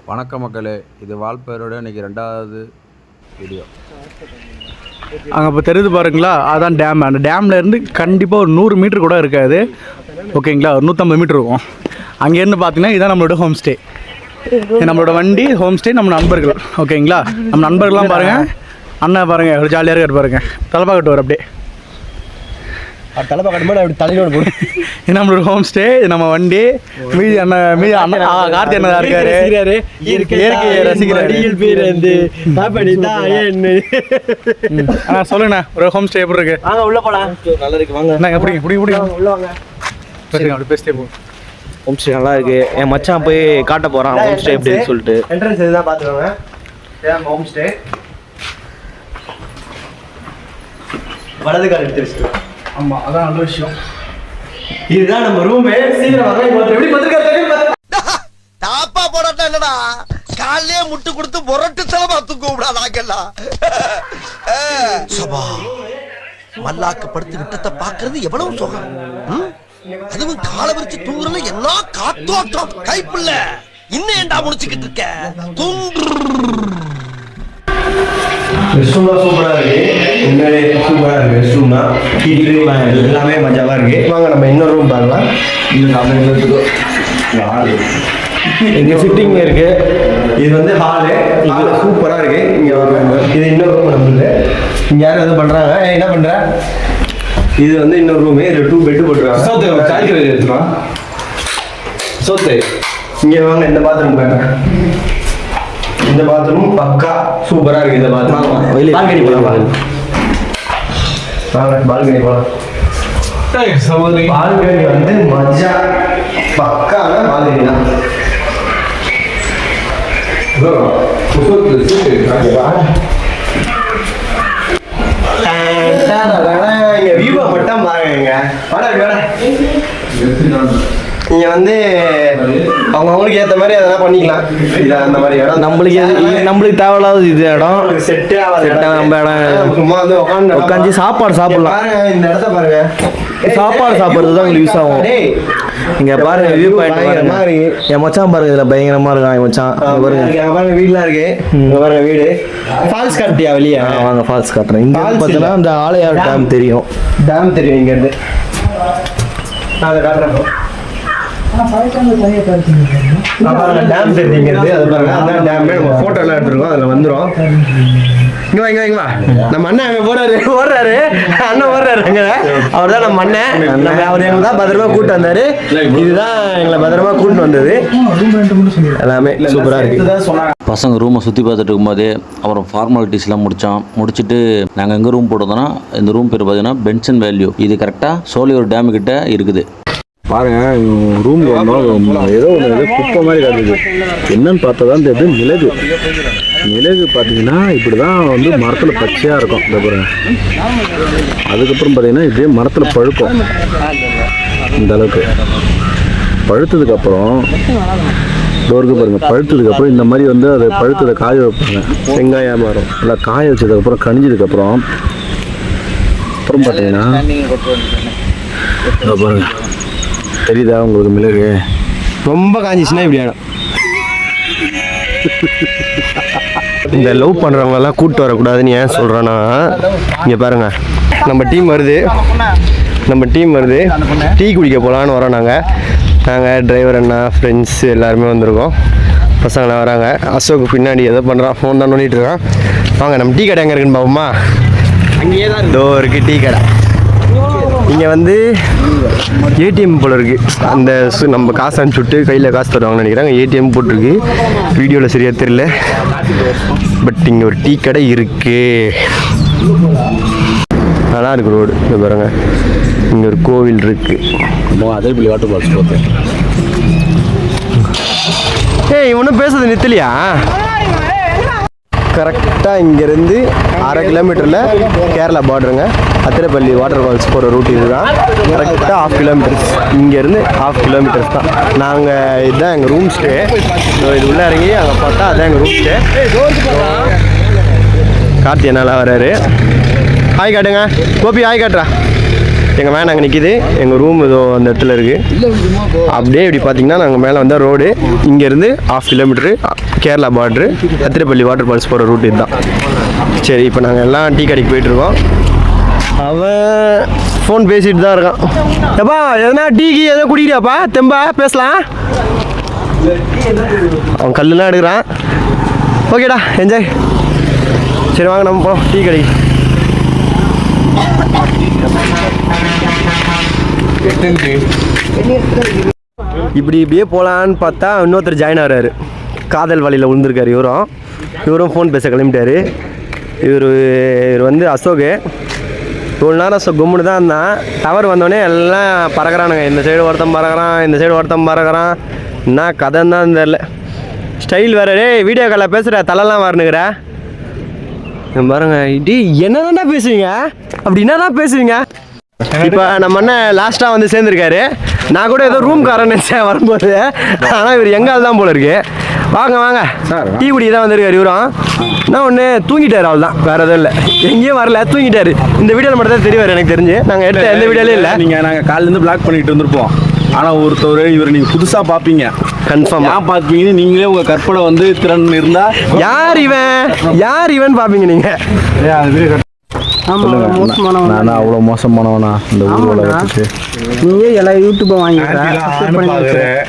வணக்கம் மக்களே, இது வால்பேரோட இன்றைக்கி 2வது வீடியோ. அங்கே இப்போ தெரியுது பாருங்களா, அதான் டேம். அந்த டேமில் இருந்து கண்டிப்பாக ஒரு 100 மீட்டர் கூட இருக்காது, ஓகேங்களா? ஒரு 150 மீட்டர் இருக்கும். அங்கேருந்து பார்த்தீங்கன்னா இதுதான் நம்மளோட ஹோம் ஸ்டே. நம்மளோட வண்டி ஹோம் ஸ்டே, நம்ம நண்பர்கள், ஓகேங்களா? நம்ம நண்பர்கள்லாம் பாருங்கள், அண்ணா பாருங்கள் ஒரு ஜாலியாக இருக்கார் பாருங்கள், தலைப்பாக்கட்டு வர அப்படியே தலைப்பாக்கட்டு அப்படி தலையோடு போடு. இது நம்மளோட ஹோம் ஸ்டே, நம்ம வண்டி. மீதி அண்ணன் கார்த்தி அண்ணா இருக்காரு, இயற்கையை ரசிக்கிறாரு. சொல்லுங்கண்ணா, ஒரு ஹோம் ஸ்டே எப்படி இருக்கு? வாங்க உள்ள போலாம். நல்லா இருக்கு, வாங்க. எப்படி உள்ள வாங்க. சரி, அப்படி பேசிட்டே போ. ஹோம் ஸ்டே நல்லா இருக்கு. என் மச்சான் போய் காட்ட போறான் ஹோம் ஸ்டே எப்படின்னு சொல்லிட்டு. என்ட்ரன்ஸ் இதுதான் பார்த்துக்கோங்க. இதான் ஹோம் ஸ்டே. வலது கால் எடுத்து வச்சுக்கலாம். ஆமாம், அதான் நல்ல விஷயம். இதுதான் நம்ம ரூமு. சீக்கிரம் வர எப்படி பார்த்துருக்காரு. தாப்பா போடாட்டா இல்லடா, காலையே முட்டு கொடுத்து முரட்டு செலவா தூக்க விடாதாக்கெல்லாம். சபா மல்லாக்கப்படுத்து விட்டத்தை பாக்குறது எவ்வளவு சுகம். அதுவும் காலை விரிச்சு தூங்குறதுல என்ன காத்தோட்டம். கைப்புள்ள இன்னும் ஏண்டா முடிச்சுக்கிட்டு இருக்க? ரெஸ்ட்ரூம்லாம் சூப்பராக இருக்கு. உண்மையிலே சூப்பராக இருக்கு. ரெஸ்ட்ரூம்னா ஹீட்ரு எல்லாமே மஜாவாக இருக்கு. வாங்க நம்ம இன்னொரு ரூம் பார்க்கலாம். இங்கே சிட்டிங் இருக்கு. இது வந்து ஹாலு சூப்பராக இருக்கு. இங்கே இது இன்னொரு ரூம் நம்மளுக்கு. இங்கே யாரும் எதுவும் பண்ணுறாங்க. என்ன பண்ணுற? இது வந்து இன்னொரு ரூமு. இதில் 2 பெட்டு போட்டுருக்காங்க. சோத்து இங்கே வாங்க. இந்த பாத்ரூம் பாருங்க. இந்த பாத்ரூம் பக்கா சூப்பரா இருக்கு. இந்த பாத்ரூம் பால்கனி போலாம். பால்கனி போலாம். பால்கனி வந்து மஜா பக்கான பால்கனி தான். இங்க வியூவை மட்டும் பாருங்க. நீங்க வந்து அவங்களுக்கு ஏற்ற மாதிரி அதெல்லாம் பண்ணிக்கலாம். இது அந்த மாதிரி இடம் நம்மளுக்கு தேவையில்லாத இது இடம் செட்டே ஆகாது. நம்ம இடம் சும்மா வந்து உட்காந்து சாப்பாடு சாப்பிடலாம். பாருங்க, இந்த இடத்த பாருங்க. சாப்பாடு சாப்பிட்றது தான் உங்களுக்கு யூஸ் ஆகும். இங்க பாருங்க வியூ பாயிண்ட் பாருங்க. என் மச்சான் பாருங்க, இதுல பயங்கரமா இருக்கான் என் மச்சான். பாருங்க வீடுலாம் இருக்கு. பாருங்க வீடு. ஃபால்ஸ் காட்டியா வெளியே? வாங்க ஃபால்ஸ் காட்டுறேன். இங்க பார்த்தீங்கன்னா அந்த ஆலையார் டேம் தெரியும். டேம் தெரியும் இங்க இருந்து. நான் அதை காட்டுறேன். டேம் தெரியுங்கிறது அது பாருங்க. அதான் டேம். நம்ம போட்டோ எல்லாம் எடுத்துருக்கோம், அதுல வந்துடும். இங்க வா, இங்க வா. நம்ம அண்ணன் அங்க ஓடுறாரு. அண்ணன் ஓடுறாரு அங்க. அவர் தான் நம்ம அண்ணன். நம்ம அவர் எங்களை தான் பத்திரமா கூட்டு வந்தாரு. இதுதான் எங்களை பத்திரமா கூட்டு வந்தது. எல்லாமே சூப்பரா இருக்கு. பசங்க ரூமை சுற்றி பார்த்துட்டு இருக்கும்போதே அப்புறம் ஃபார்மாலிட்டிஸ்லாம் முடிச்சுட்டு நாங்கள் எங்கே ரூம் போட்டோம்னா, இந்த ரூம் பேர் பார்த்தீங்கன்னா பென்சன் வேல்யூ. இது கரெக்டாக சோழியூர் டேமு கிட்ட இருக்குது. பாருங்க, ரூம் ஏதோ ஒன்று குப்பை மாதிரி கிடக்குது. என்னன்னு பார்த்தா தான் தெரியுது. மிளகு பார்த்தீங்கன்னா இப்படி தான் வந்து மரத்தில் பச்சையாக இருக்கும். இந்த பாருங்க. அதுக்கப்புறம் பார்த்தீங்கன்னா இப்படியே மரத்தில் பழுக்கும். இந்த அளவுக்கு பழுத்ததுக்கப்புறம் டோருக்கு பாருங்கள். பழுத்ததுக்கப்புறம் இந்த மாதிரி வந்து அதை பழுத்ததை காய வைப்பாங்க. செங்காயாக மாறும். இல்லை காய வச்சதுக்கப்புறம் கணிஞ்சதுக்கப்புறம் அப்புறம் பார்த்தீங்கன்னா பாருங்கள், தெரியுதா உங்களுக்கு மிளகு? ரொம்ப காஞ்சிச்சுன்னா இப்படி ஆகிடும். இந்த லவ் பண்ணுறவங்கெல்லாம் கூப்பிட்டு வரக்கூடாதுன்னு ஏன் சொல்கிறேன்னா, இங்கே பாருங்கள், நம்ம டீம் வருது. டீ குடிக்க போகலான்னு வரோம். நாங்கள் டிரைவர் அண்ணா ஃப்ரெண்ட்ஸ் எல்லாருமே வந்திருக்கோம். பசங்களாம் வராங்க. அசோக் பின்னாடி ஏதோ பண்ணுறான், ஃபோன் தான் நோண்டிகிட்டு இருக்கான். வாங்க நம்ம டீ கடை எங்கே இருக்குன்னு பார்ப்போமா? அங்கேயே தான் இதோ இருக்குது டீ கடை. இங்கே வந்து ஏடிஎம் போல் இருக்குது. அந்த நம்ம காசு அனுப்பிச்சுட்டு கையில் காசு தருவாங்கன்னு நினைக்கிறாங்க. ஏடிஎம் போட்டிருக்கு. வீடியோவில் சரியாக தெரியல, பட் இங்கே ஒரு டீ கடை இருக்குது. நல்லா இருக்கு ரோடு. இங்கே பாருங்க, இங்கே ஒரு கோவில் இருக்குது. அதே பிள்ளை வாட்டர் பால்ஸ் பார்த்தேன். இவனும் பேசுறது நிறுத்தலையா? கரெக்டாக இங்கேருந்து 1/2 கிலோமீட்டரில் கேரளா பார்டருங்க. அத்திரப்பள்ளி வாட்டர் ஃபால்ஸ் போகிற ரூட் இது தான். கரெக்டாக 1/2 கிலோமீட்டர்ஸ். இங்கேருந்து 1/2 கிலோமீட்டர்ஸ் தான். நாங்கள் இதுதான் எங்கள் ரூம் ஸ்டே. இது உள்ளே இறங்கி அங்கே பார்த்தா அதுதான் எங்கள் ரூம் ஸ்டே. கார்த்தி என்னால் வராரு. ஹாய் காட்டுங்க கோபி, ஹாய் காட்டுறா. எங்கள் வேன் அங்கே நிற்கிது, எங்கள் ரூம் இதோ அந்த இடத்துல இருக்குது. அப்படியே இப்படி பார்த்தீங்கன்னா நாங்கள் மேலே வந்தால் ரோடு, இங்கேருந்து 1/2 கிலோமீட்டரு கேரளா பார்ட்ரு, அத்திரப்பள்ளி வாட்டர் ஃபால்ஸ் போகிற ரூட் இதுதான். சரி, இப்போ நாங்கள் எல்லாம் டீ கடைக்கு போயிட்டுருக்கோம். அவன் ஃபோன் பேசிட்டு தான் இருக்கான். எப்பா எதனா டீக்கு எதனா குடிக்கிறியாப்பா? தெம்பா பேசலாம். அவன் கல்லுலாம் எடுக்கிறான். ஓகேடா, என்ஜாய். சரி வாங்க நம்ம போகிறோம் டீ கடைக்கு. இப்படியே போகலான்னு பார்த்தா இன்னொருத்தர் ஜாயின் ஆகிறாரு. காதல் வழியில் விழுந்திருக்காரு. இவரும் ஃபோன் பேச கிளம்பிட்டார். இவர் வந்து அசோக். இவ்வளோ நேரம் கும்முன்னு தான் இருந்தான். டவர் வந்தோடனே எல்லாம் பறக்கிறானுங்க. இந்த சைடு ஒருத்தன் பறக்கிறான், இந்த சைடு ஒருத்தன் பறக்கிறான். என்ன கதைன்னு தான் தெரில. ஸ்டைல் வேறு. டே வீடியோ காலில் பேசுகிற தலைலாம் வரணுங்கிற பாருங்க. டி என்னதான்டா பேசுவீங்க? அப்படி என்னதான் பேசுவீங்க? இப்போ நம்ம அண்ணன் லாஸ்ட்டாக வந்து சேர்ந்துருக்காரு. நான் கூட ஏதோ ரூம் காரன் நினச்சேன் வரும்போது. ஆனால் இவர் எங்கால் தான் போல இருக்கு. வாங்க வாங்க, டீ குடி தான் வந்திருக்காரு. இவரும் நான் ஒன்று தூங்கிட்டார், அவள் தான், வேறு எதுவும் இல்லை. எங்கேயும் வரல, தூங்கிட்டாரு. இந்த வீடியோவில் மட்டும் தான் தெரிவார் எனக்கு தெரிஞ்சு. நாங்கள் எடுத்த எந்த வீடியோலையும் இல்லை. நாங்கள் காலிலேருந்து பிளாக் பண்ணிட்டு வந்திருப்போம். ஆனால் ஒருத்தர் இவர் நீங்கள் புதுசாக பார்ப்பீங்க, கன்ஃபார்ம் ஏன் பார்ப்பீங்கன்னு நீங்களே உங்கள் கற்பனை வந்து திறன் இருந்தால் யார் இவன் பார்ப்பீங்க நீங்கள். நான் அவ்வளோ மோசமானவனா இந்த ஊரில் வச்சுட்டு நீயே எல்லா யூடியூப்பை வாங்கிக்கிறேன்.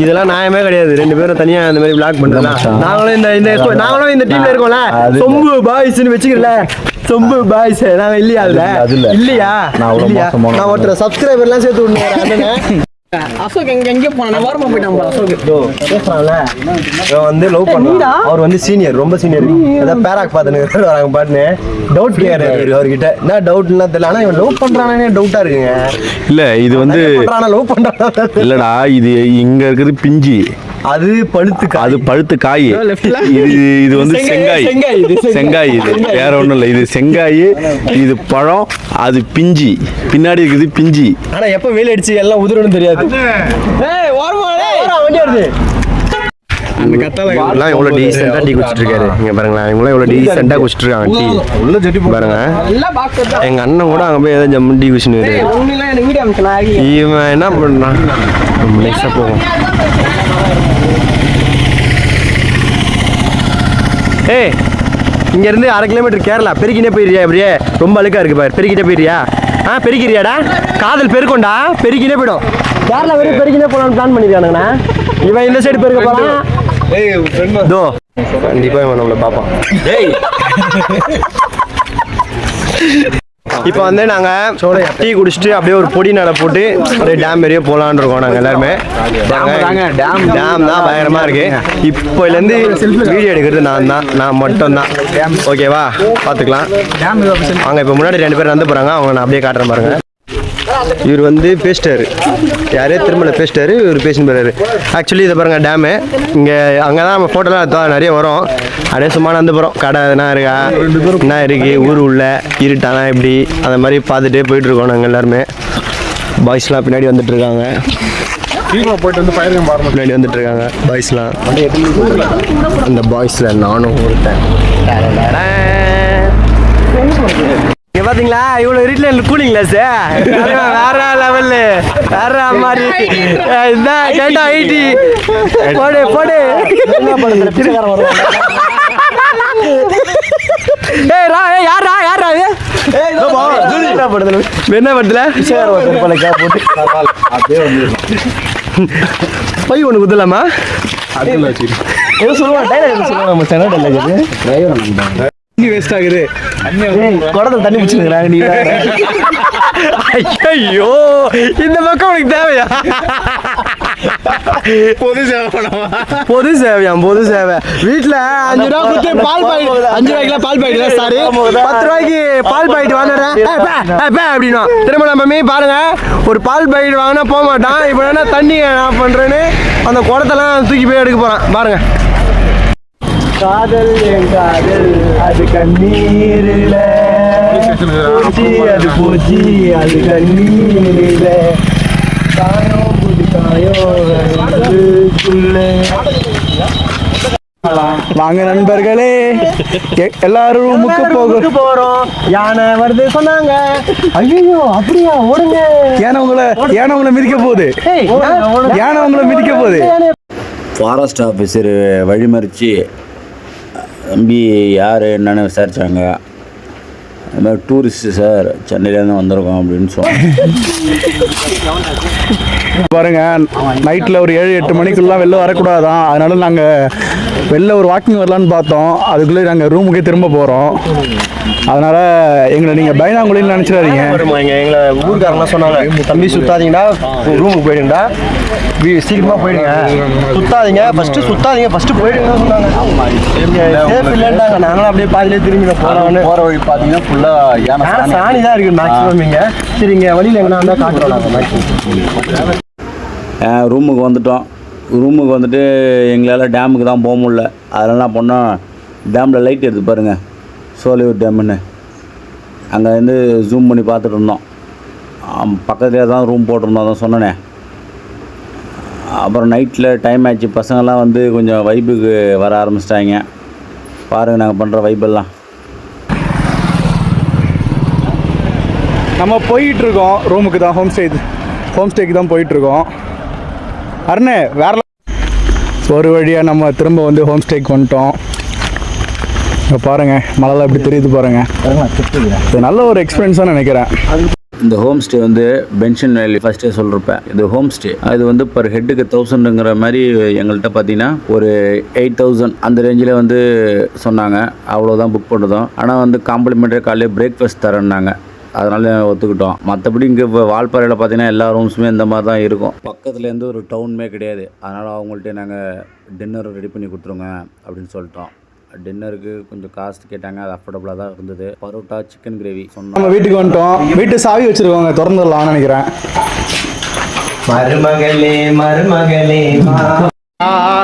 இதெல்லாம் நியாயமே கிடையாது. 2 பேரும் தனியாக அந்த மாதிரி பிளாக் பண்ணுறதுலாம். நாங்களும் இந்த டீமில் இருக்கோம்ல, சொம்பு பாய்ஸ்ன்னு வச்சுக்கல. சொம்பு பாய்ஸ் நாங்கள் இல்லையா? இல்லையா? நான் ஒருத்தர் சப்ஸ்கிரைபர்லாம் சேர்த்து விடுங்க. அசோக் எங்கே போனா வாரமா போயிட்டான். அசோக் பேசுறான்ல, வந்து லவ் பண்ணா. அவர் வந்து சீனியர், ரொம்ப சீனியர். அதான் பேராக் பார்த்துன்னு வராங்க பாட்டுன்னு டவுட் கேட்கறாரு அவர்கிட்ட. என்ன டவுட்லாம் தெரியல. ஆனால் இவன் லவ் பண்ணுறானே டவுட்டாக இருக்குங்க. இல்லை இது வந்து லவ் பண்ணுறானா இல்லைடா, இது இங்கே இருக்கிறது பிஞ்சி, அது பழுத்து காய். இது வந்து செங்காய். இது வேற ஒன்றும் இல்லை. இது செங்காய், இது பழம், அது பிஞ்சி. பின்னாடி இருக்குது பிஞ்சி. ஆனா எப்ப வெயில் அடிச்சு எல்லாம் உதிரணும் தெரியாது. எவ்வளோ டீசெண்டாக டீ குடிச்சிட்டு இருக்காரு. இங்க பாருங்களேன், இவங்களாம் எவ்வளோ டீசெண்டாக குடிச்சிட்டு இருக்காங்க டீ. பாருங்க, எங்க அண்ணன் கூட அங்கே போய் ஏதாவது ஜம்மு டீ குடிச்சுன்னு. இவன் என்ன பண்ணான், நைஸாக போகும். ஏய், இங்கேருந்து 1/2 கிலோமீட்டர் கேரளா. பெருக்கினே போயிடுறியா? இப்படியே ரொம்ப அழுக்கா இருக்கு பாரு. பெருக்கிட்டே போயிடுறியா? பெருக்கிறியாடா? காதல் பெருக்கொண்டா, பெருக்கினே போயிடும். கேரளா வரையும் பெருக்கினே போகலான்னு பிளான் பண்ணியிருக்கானுங்கண்ணா. இவன் இந்த சைடு பெருக்க போகிறான். கண்டிப்பாக இவன் நம்மளை பார்ப்பான். இப்போ வந்து நாங்கள் டீ குடிச்சிட்டு அப்படியே ஒரு பொடி நடை போட்டு அப்படியே டேம் மாரியே போகலான்னு இருக்கோம். நாங்கள் எல்லாருமே டேம் தான் பயங்கரமாக இருக்குது. இப்போலேருந்து வீடியோ எடுக்கிறது நான் மட்டும்தான். ஓகேவா? பார்த்துக்கலாம் வாங்க. இப்போ முன்னாடி 2 பேர் நடந்து போகிறாங்க, அவங்க நான் அப்படியே காட்டுறேன் பாருங்க. இவர் வந்து பேசிட்டாரு, யாரே திருமலை பேசிட்டாரு. இவர் பேசின்னு போறாரு. ஆக்சுவலி இதை பாருங்க, டேமு இங்கே. அங்கே தான் நம்ம ஃபோட்டோலாம் நிறைய வரும். அப்படியே சும்மா நடந்து போகிறோம். கடை எதுனா இருக்கா, என்ன இருக்குது, ஊர் உள்ள இருட்டானா இப்படி அந்த மாதிரி பார்த்துட்டே போயிட்டுருக்கோம் நாங்கள் எல்லாருமே. பாய்ஸ்லாம் பின்னாடி வந்துட்டுருக்காங்க. பின்னாடி வந்துட்டுருக்காங்க பாய்ஸ்லாம். அந்த பாய்ஸில் நானும் ஒருத்தன். இங்கே பார்த்தீங்களா, இவ்வளோ இருட்டில் கூலிங் கிளாஸ் வேற லெவலு, வேற மாதிரி. இதுதான் கேட்டா 80 போடு போடு. என்ன படத்துல பை ஒன்று குத்தலாமா? வேஸ்ட் ஆகுது. குடத்துல தண்ணி பிடிச்சிருக்கிறாங்க. நீ ஐயோ, இந்த பக்கம் உனக்கு தேவையா? பொது சேவை. வீட்டுல 5 ரூபா கொடுத்து பால் பாக்கெட், 5 ரூபாய்க்குலாம் பால் பாக்கெட் சாரி 10 ரூபாய்க்கு பால் பாக்கெட் வாங்குறேன் அப்படின்னா திரும்ப நம்ம பாருங்க, ஒரு பால் பாக்கெட் வாங்கினா போக மாட்டான். இப்போ என்ன தண்ணி நான் பண்றேன்னு அந்த குடத்தெல்லாம் தூக்கி போய் எடுக்க போறான் பாருங்க. காதல் என் காதல் அது கண்ணீரில பூச்சி, அது பூச்சி அது கண்ணீரில காயம் புது காயம். வாங்க நண்பர்களே, எல்லாரும் ரூமுக்கு போறோம். யானை வருது சொன்னாங்க. ஐயோ அப்படியா, ஓடுங்க. யானை உங்களை மிதிக்க போகுது. யானை உங்களை மிதிக்க போகுது. ஃபாரஸ்ட் ஆஃபீஸர் வழிமறித்து தம்பி யார் என்னென்னு விசாரித்தாங்க. அது மாதிரி டூரிஸ்ட்டு சார், சென்னையிலேருந்து வந்திருக்கோம் அப்படின்னு சொன்னாங்க. பாருங்க, நைட்டில் ஒரு 7-8 மணிக்குள்ளே வெளில வரக்கூடாதான். அதனால நாங்கள் வெளில ஒரு வாக்கிங் வரலான்னு பார்த்தோம். அதுக்குள்ளே நாங்கள் ரூமுக்கே திரும்ப போகிறோம். அதனால் எங்களை நீங்கள் பயந்தாங்குழின்னு நினச்சிடாதீங்க. எங்களை ஊருக்காரங்களாம் சொன்னாங்க, தம்பி சுத்தாதீங்கடா, ரூமுக்கு போயிடுங்கடா, சீக்கிரமாக போயிடுங்க, சுத்தாதீங்க ஃபஸ்ட்டு போயிடுங்கன்னு சொன்னாங்க. சேஃப் இல்லைன்ட்டாங்க. நாங்களும் அப்படியே பாதிலே திரும்பி போகிற வழி பார்த்தீங்கன்னா ஃபுல்லாக யானை சாணி தான் இருக்குது மேக்ஸிமம் இங்கே. சரி, இங்கே வழியில் எங்கன்னா இருந்தால் காட்டுறோம் நாங்கள் மேக்ஸிமம். ரூமுக்கு வந்துட்டோம். ரூமுக்கு வந்துட்டு எங்களால் டேமுக்கு தான் போக முடியல. அதனால் என்ன பண்ணோம், டேமில் லைட் எடுத்து பாருங்கள், சோலையூர் டேமுன்னு. அங்கே வந்து ஜூம் பண்ணி பார்த்துட்டு இருந்தோம். பக்கத்துலேயே தான் ரூம் போட்டிருந்தோம், தான் சொன்னேனே. அப்புறம் நைட்டில் டைம் ஆச்சு, பசங்கள்லாம் வந்து கொஞ்சம் வைப்புக்கு வர ஆரம்பிச்சிட்டாங்க. பாருங்கள் நாங்கள் பண்ணுற வைப்பெல்லாம். நம்ம போயிட்டுருக்கோம் ரூமுக்கு தான், ஹோம் ஸ்டேக்கு தான் போயிட்டுருக்கோம். அருணே வேற ஒரு வழியாக நம்ம திரும்ப வந்து ஹோம் ஸ்டேக்கு வந்துட்டோம். இங்கே பாருங்கள், மழைலாம் எப்படி தெரியுது பாருங்கள். இது நல்ல ஒரு எக்ஸ்பீரியன்ஸாக நினைக்கிறேன். இந்த ஹோம் ஸ்டே வந்து பென்ஷன் வேலி ஃபஸ்ட்டே சொல்லிருப்பேன். இது ஹோம் ஸ்டே, அது வந்து பர் ஹெட்டுக்கு 1000ங்கிற மாதிரி எங்கள்கிட்ட பார்த்தீங்கன்னா ஒரு 8000 அந்த ரேஞ்சில் வந்து சொன்னாங்க. அவ்வளோதான் புக் பண்ணுறோம். ஆனால் வந்து காம்ப்ளிமெண்ட்ரி காலையில் பிரேக்ஃபாஸ்ட் தரேன்னாங்க. அதனால ஒத்துக்கிட்டோம். மற்றபடி இங்கே இப்போ வால்பாறையில் பார்த்தீங்கன்னா எல்லா ரூம்ஸுமே இந்த மாதிரி தான் இருக்கும். பக்கத்துலேருந்து ஒரு டவுனுமே கிடையாது. அதனால் அவங்கள்ட்ட நாங்கள் டின்னர் ரெடி பண்ணி கொடுத்துருங்க அப்படின்னு சொல்லிட்டோம். டின்னருக்கு கொஞ்சம் காஸ்ட் கேட்டாங்க, அது அஃபோர்டபுளாக தான் இருந்தது. பரோட்டா, சிக்கன் கிரேவி சொன்னோம். நம்ம வீட்டுக்கு வந்துட்டோம். வீட்டு சாவி வச்சுருக்கோங்க, திறந்துடலாம்னு நினைக்கிறேன். மருமகளே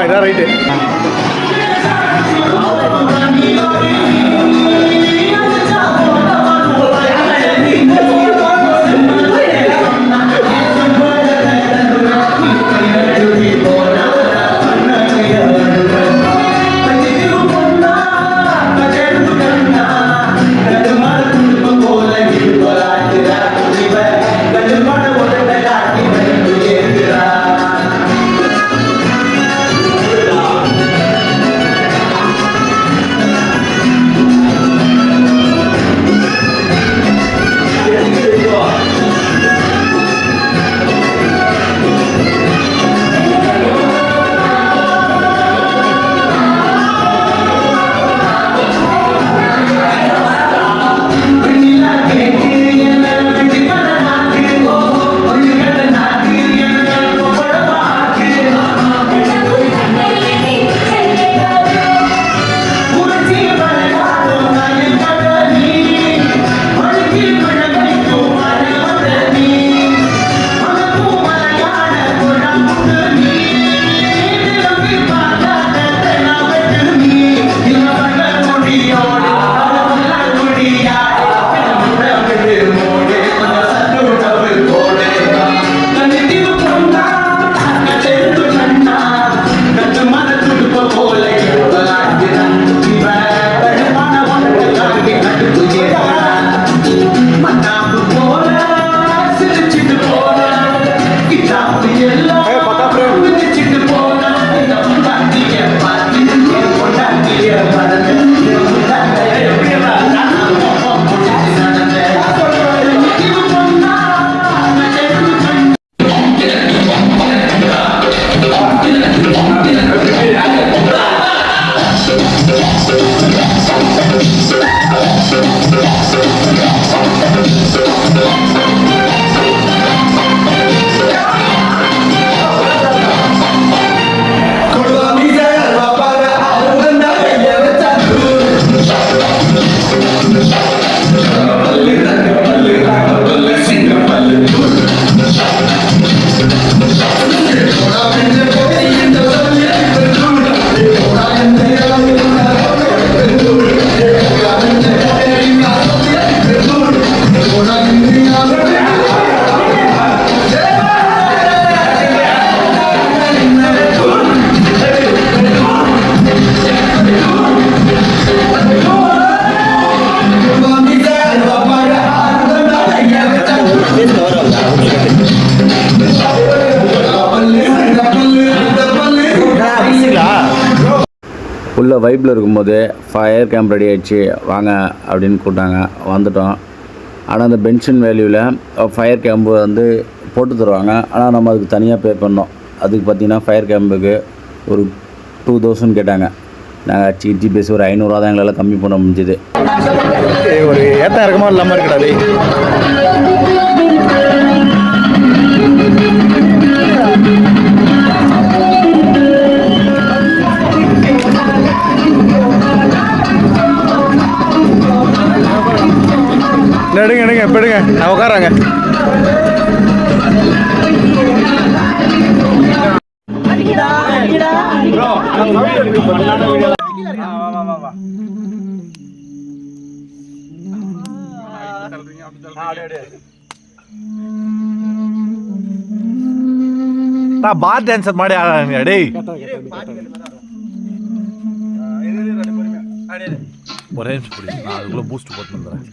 இதான் ரைட்டு. ஃபுல்லாக வைப்பில் இருக்கும்போது ஃபயர் கேம்ப் ரெடி ஆகிடுச்சு வாங்க அப்படின்னு கூப்பிட்டாங்க. வந்துட்டோம். ஆனால் அந்த பென்ஷன் வேல்யூவில் ஃபயர் கேம்பு வந்து போட்டு தருவாங்க. ஆனால் நம்ம அதுக்கு தனியாக பே பண்ணோம். அதுக்கு பார்த்திங்கன்னா ஃபயர் கேம்புக்கு ஒரு 2000 கேட்டாங்க. நாங்கள் சீட்டி பேசி ஒரு 500 தான் எங்களால் கம்மி பண்ண முடிஞ்சுது. ஒரு ஏற்ற இறக்கமாக இல்லாமல் இருக்கடாது. எடுங்க இப்போ எடுங்க நான் உட்காராங்க. பார் டான்சர் மாதிரி ஆடுறாங்க. டேய் ஒரே நிமிஷம் பிடி. நான் அதுக்குள்ளே பூஸ்ட் போட்டு வந்துடுறேன்.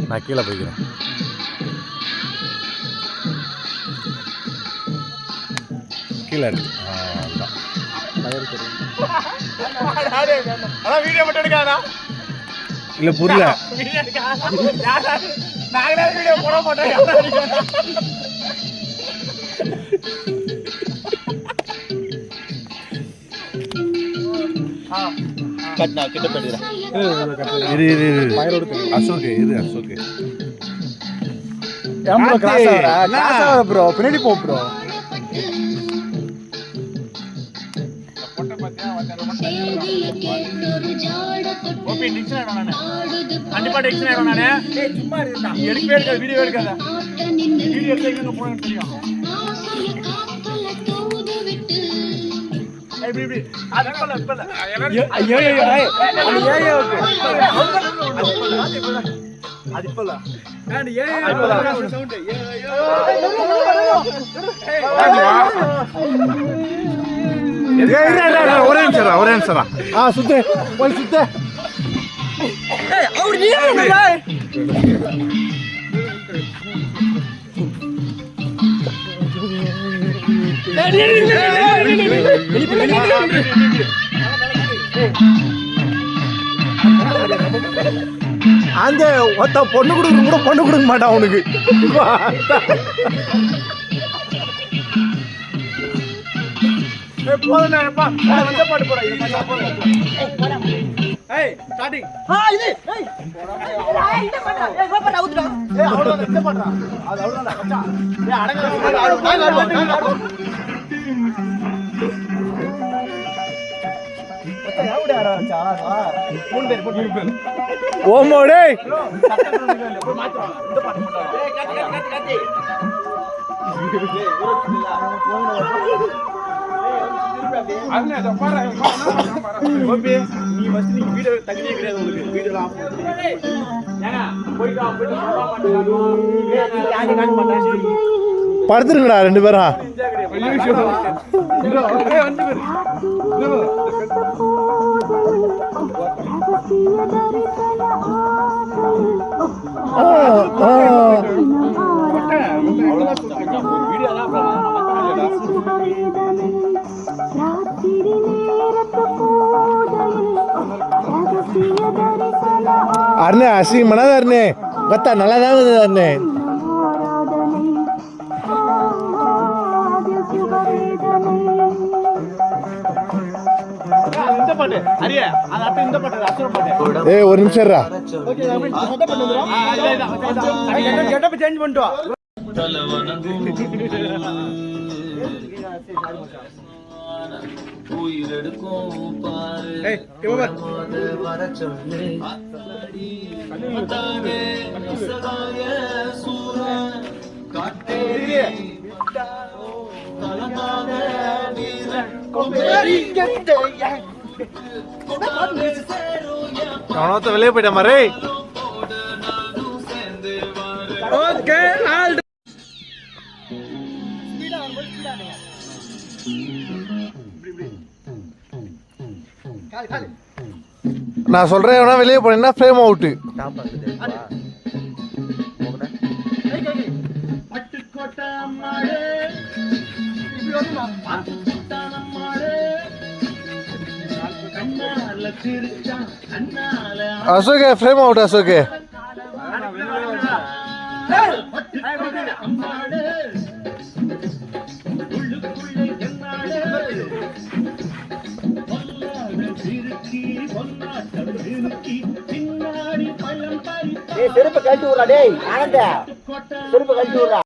நான் கீழே போய்க்கிறேன். கீழே இருக்கு. வீடியோ மட்டும் எடுக்காதா? இல்ல புரியல. வீடியோ போட மாட்டேன். பின்னாடி போ ப்ரோ. கண்டிப்பா டெக்ஷன் ஆயிடும். நானே சும்மா எடுக்கவே இருக்காது. வீடியோ எடுக்காத. வீடியோ எடுத்து எங்க போன தெரியும். ஒரே நிமிஷம் சுத்து போய் சுத்து. அந்த ஒத்த பொண்ணு கொடுக்க கூட பொண்ணு கொடுக்க மாட்டான் அவனுக்கு. ஓமோடே படுத்துருங்கடா 2 பேரும். அருணே அசிங்கமானது அருணே. கத்தா நல்லா தான் இருக்குது அருணே. ஏய் ஒரு நிமிஷம் இருடா. சேஞ்ச் பண்ணிட்டு வா. வெளியே போயிட்ட மாதிரி. நான் சொல்றேன் வெளியே போனீங்கன்னா ஃப்ரேம் அவுட்டு. அசோகே ஃப்ரேம் அவுட் அசோகே. செருப்பு கழட்டி விடுறா டேய் ஆனந்த, செருப்பு கழட்டி விடுறா.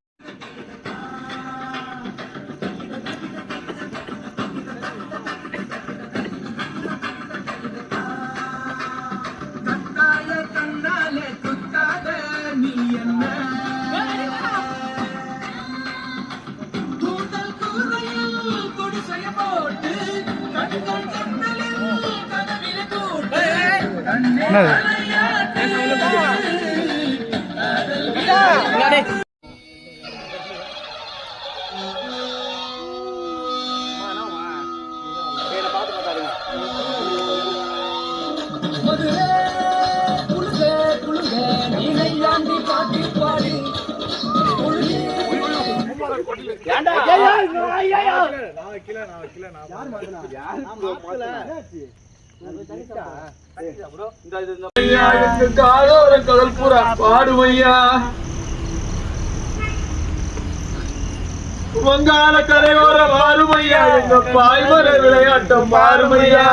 வங்காள கரையோர மாறுமையா, எங்க பாய்மர விளையாட்டம் மாறுமையா.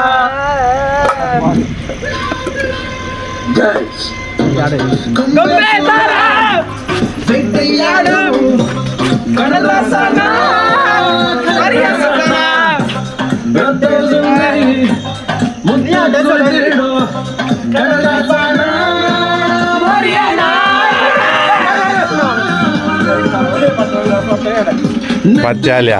பச்சாலியா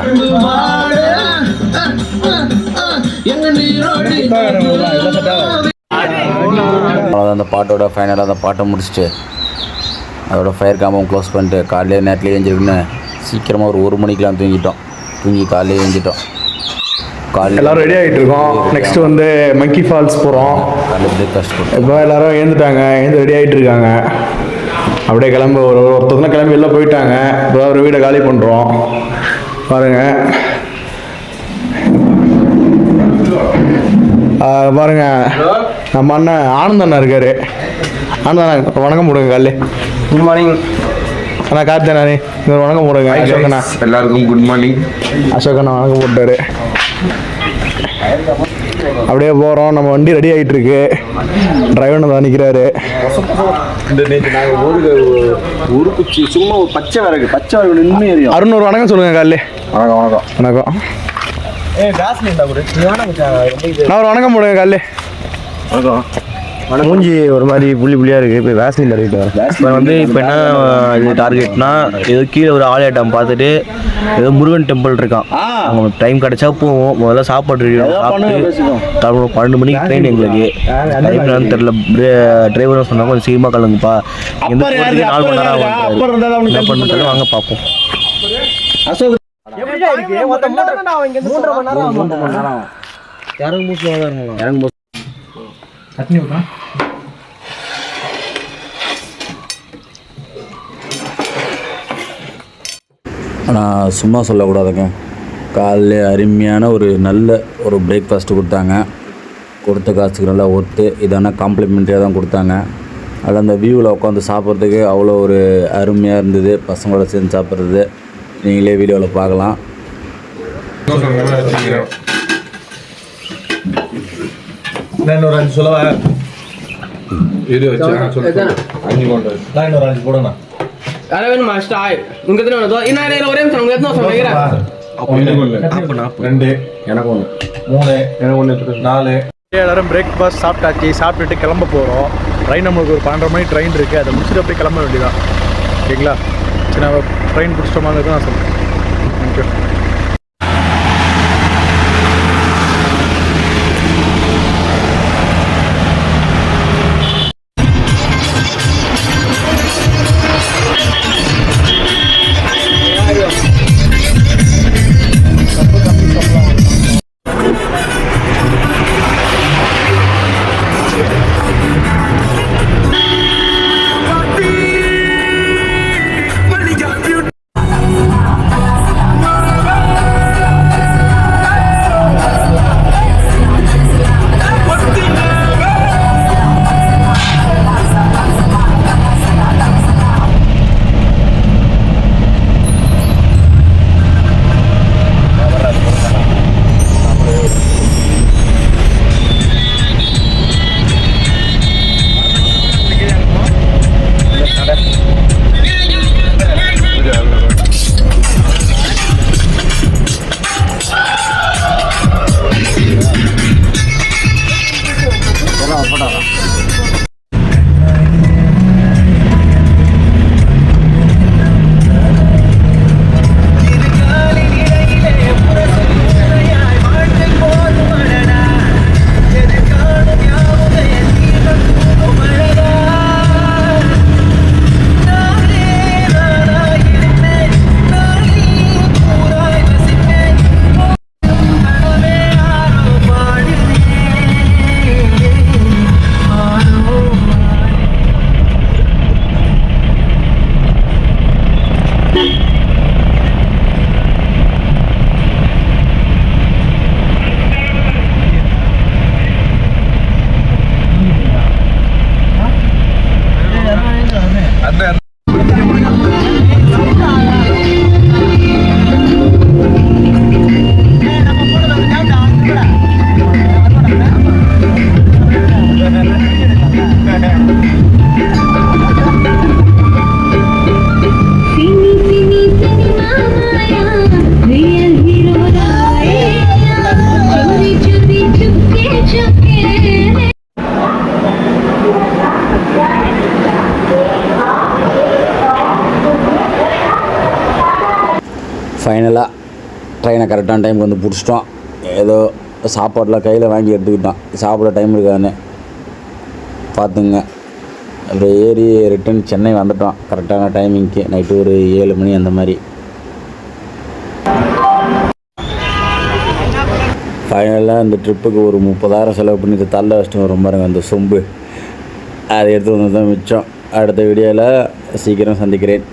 அந்த பாட்டோட ஃபைனலாக அந்த பாட்டை முடிச்சுட்டு அதோட ஃபயர் காம்பவுண்ட் க்ளோஸ் பண்ணிட்டு காலையிலே நேரத்துலேயே எழுந்திருக்குன்னு சீக்கிரமாக ஒரு மணிக்கெலாம் தூங்கி காலையிலே எழுந்திட்டோம். காலையில் எல்லோரும் ரெடி ஆகிட்டு இருக்கோம். நெக்ஸ்ட் வந்து மங்கி ஃபால்ஸ் போகிறோம். காலையில் பிரேக்ஃபாஸ்ட் கொடுத்தோம். இப்போ எல்லோரும் எழுந்துட்டாங்க, ரெடி ஆகிட்டு இருக்காங்க. அப்படியே கிளம்பி ஒருத்தர் கிளம்பி வெளில போயிட்டாங்க. இப்போ ஒரு வீடை காலி பண்ணுறோம் பாருங்கள். நம்ம அண்ணன் ஆனந்த் அண்ணா இருக்காரு. ஆனந்த் அண்ணா வணக்கம் போடுங்க. காலைல குட் மார்னிங் அண்ணா. கார்த்தி அண்ணா இவர் வணக்கம் போடுங்க. அசோக் அண்ணா எல்லாருக்கும் குட் மார்னிங். அசோக் அண்ணா வணக்கம் போட்டாரு. அப்படியே போகிறோம். நம்ம வண்டி ரெடி ஆகிட்டு இருக்கு. டிரைவர் தான் நிற்கிறாரு. சும்மா பச்சை வரகு நின்று எரியும். அருண் வணக்கம் சொல்லுங்க. காலைல வணக்கம். வணக்கம். நான் ஒரு வணக்கம் போடுங்க. காலைல மூஞ்சி ஒரு மாதிரி புள்ளியாக இருக்குது. இப்போ வேஸ்லின் தடவிட்டு வரேன். இப்போ வந்து இப்போ என்ன இது டார்கெட்னா, ஏதோ கீழே ஒரு ஆலயம் பார்த்துட்டு ஏதோ முருகன் டெம்பிள் இருக்கான். அவங்க டைம் கிடச்சா போவோம். முதல்ல சாப்பாடு சாப்பிட்டு 12 மணிக்கு ட்ரெயின் எங்களுக்கு. டைம் தெரியல. டிரைவரும் சொன்னாங்க கொஞ்சம் சீக்கிரமாக கிளம்புப்பா, எந்த 4 மணி நேரம் ஆகும். என்ன பண்ணுறது வாங்க பார்ப்போம். ஆனால் சும்மா சொல்லக்கூடாதுங்க. காலைல அருமையான நல்ல ஒரு பிரேக்ஃபாஸ்ட்டு கொடுத்தாங்க. கொடுத்த காசுக்கு நல்லா ஒர்த்து. இதான காம்ப்ளிமெண்ட்ரியாக தான் கொடுத்தாங்க. அதில் அந்த வியூவில் உட்காந்து சாப்பிட்றதுக்கு அவ்வளோ ஒரு அருமையாக இருந்தது. பசங்களோட சேர்ந்து சாப்பிட்றது நீங்களே வீடியோவில் பார்க்கலாம். இன்னொரு 5 சொல்லவா? இது வச்சு 5 கொண்டு இன்னொரு 5 போடுங்க. யாரா வேணுமா? ஸ்டாய் உங்க எத்தனை வேணும்? இன்னும் ஒரே நிமிஷம். உங்க எத்தனை சொல்லுங்க. 2 எனக்கு 1 3 எனக்கு 1 4. எல்லாரும் பிரேக்ஃபாஸ்ட் சாப்பிட்டாச்சு. சாப்பிட்டுட்டு கிளம்ப போகிறோம். ட்ரெயின் நம்மளுக்கு ஒரு 12:30 மணி ட்ரெயின் இருக்குது. அதை முடிச்சுட்டு அப்படியே கிளம்ப வேண்டியதான். ஓகேங்களா? சரி, நான் ட்ரெயின் பிடிச்சிட்ட மாதிரி தான் நான் சொல்கிறேன். தேங்க்யூ. கரெக்டான டைமுக்கு வந்து பிடிச்சிட்டோம். ஏதோ சாப்பாடெலாம் கையில் வாங்கி எடுத்துக்கிட்டோம், சாப்பிட டைம் இருக்காதுன்னு பார்த்துங்க. அப்புறம் ஏறி ரிட்டன் சென்னை வந்துட்டோம் கரெக்டான டைமிங்க்கு. நைட்டு ஒரு 7 மணி அந்த மாதிரி. ஃபைனலாக இந்த ட்ரிப்புக்கு ஒரு 30,000 செலவு பண்ணி இதை தள்ள வச்சுட்டு வரும் பாருங்க அந்த சொம்பு. அதை எடுத்து வந்து தான் மிச்சம். அடுத்த வீடியோவில் சீக்கிரம் சந்திக்கிறேன்.